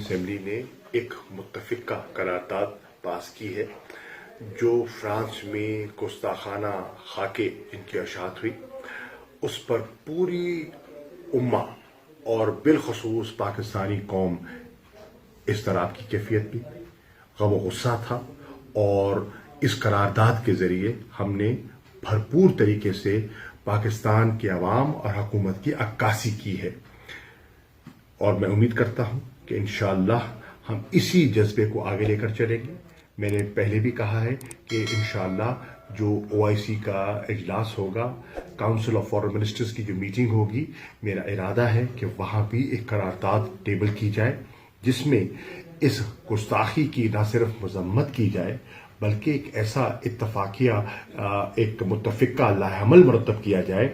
Assembly نے ایک متفقہ قرارداد پاس کی ہے جو فرانس میں گستاخانہ خاکے جن کی اشاعت ہوئی اس پر پوری امہ اور بالخصوص پاکستانی قوم اضطراب کی کیفیت بھی غم و غصہ تھا، اور اس قرارداد کے ذریعے ہم نے بھرپور طریقے سے پاکستان کے عوام اور حکومت کی عکاسی کی ہے، اور میں امید کرتا ہوں کہ انشاءاللہ ہم اسی جذبے کو آگے لے کر چلیں گے۔ میں نے پہلے بھی کہا ہے کہ انشاءاللہ جو OIC کا اجلاس ہوگا، کاؤنسل آف فارن منسٹرز کی جو میٹنگ ہوگی، میرا ارادہ ہے کہ وہاں بھی ایک قرارداد ٹیبل کی جائے جس میں اس گستاخی کی نہ صرف مذمت کی جائے بلکہ ایک ایسا اتفاقیہ، ایک متفقہ لائحہ عمل مرتب کیا جائے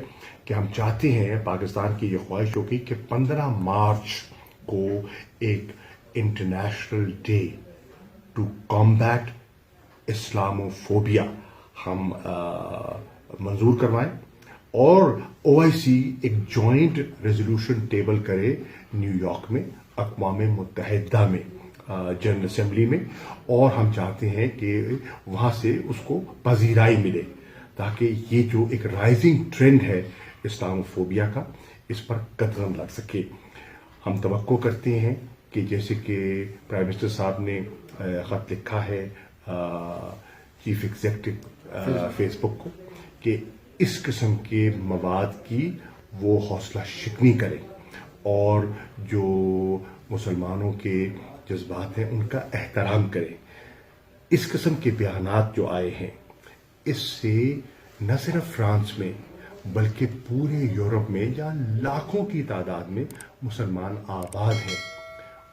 کہ ہم چاہتے ہیں، پاکستان کی یہ خواہش ہوگی کہ 15 مارچ کو ایک international day to combat Islamophobia ہم منظور کروائیں، اور OIC ایک جوائنٹ ریزولوشن ٹیبل کرے نیو یارک میں اقوام متحدہ میں جنرل اسمبلی میں، اور ہم چاہتے ہیں کہ وہاں سے اس کو پذیرائی ملے تاکہ یہ جو ایک رائزنگ ٹرینڈ ہے اسلاموفوبیا کا، اس پر قدغن لگ سکے۔ ہم توقع کرتے ہیں کہ جیسے کہ پرائم منسٹر صاحب نے خط لکھا ہے چیف ایگزیکٹو فیس بک کو کہ اس قسم کے مواد کی وہ حوصلہ شکنی کریں اور جو مسلمانوں کے جذبات ہیں ان کا احترام کریں۔ اس قسم کے بیانات جو آئے ہیں، اس سے نہ صرف فرانس میں بلکہ پورے یورپ میں جہاں لاکھوں کی تعداد میں مسلمان آباد ہیں،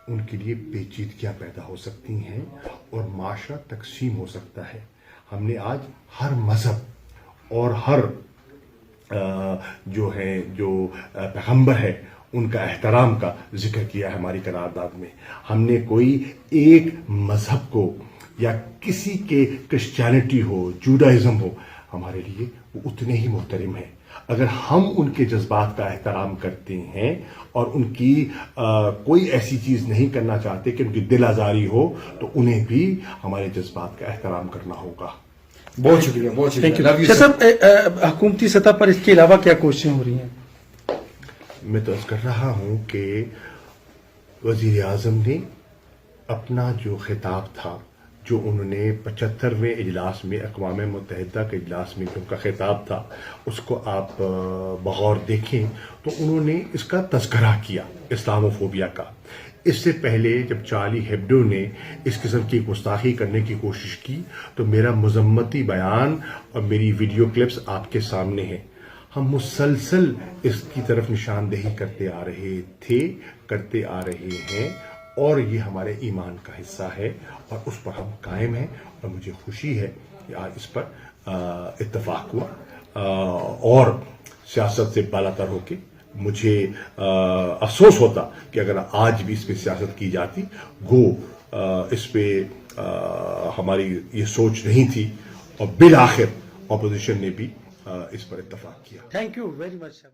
ان کے لیے پیچیدگیاں پیدا ہو سکتی ہیں اور معاشرہ تقسیم ہو سکتا ہے۔ ہم نے آج ہر مذہب اور ہر جو پیغمبر ہے ان کا احترام کا ذکر کیا ہے ہماری قرارداد میں۔ ہم نے کوئی ایک مذہب کو یا کسی کے کرسچینٹی ہو، جوڈائزم ہو، ہمارے لیے وہ اتنے ہی محترم ہیں۔ اگر ہم ان کے جذبات کا احترام کرتے ہیں اور ان کی کوئی ایسی چیز نہیں کرنا چاہتے کہ ان کی دل آزاری ہو، تو انہیں بھی ہمارے جذبات کا احترام کرنا ہوگا۔ بہت شکریہ، بہت شکریہ۔ حکومتی سطح پر اس کے علاوہ کیا کوششیں ہو رہی ہیں؟ میں تو عرض کر رہا ہوں کہ وزیر اعظم نے اپنا جو خطاب تھا، جو انہوں نے 75ویں اجلاس میں، اقوام متحدہ کے اجلاس میں جو ان کا خطاب تھا، اس کو آپ بغور دیکھیں تو انہوں نے اس کا تذکرہ کیا، اسلاموفوبیا کا۔ اس سے پہلے جب چارلی ہیبڈو نے اس قسم کی گستاخی کرنے کی کوشش کی تو میرا مذمتی بیان اور میری ویڈیو کلپس آپ کے سامنے ہیں۔ ہم مسلسل اس کی طرف نشاندہی کرتے آ رہے تھے، کرتے آ رہے ہیں، اور یہ ہمارے ایمان کا حصہ ہے اور اس پر ہم قائم ہیں، اور مجھے خوشی ہے کہ آج اس پر اتفاق ہوا، اور سیاست سے بالاتر ہو کے مجھے افسوس ہوتا کہ اگر آج بھی اس پہ سیاست کی جاتی، گو اس پہ ہماری یہ سوچ نہیں تھی، اور بالآخر اپوزیشن نے بھی اس پر اتفاق کیا۔ Thank you very much.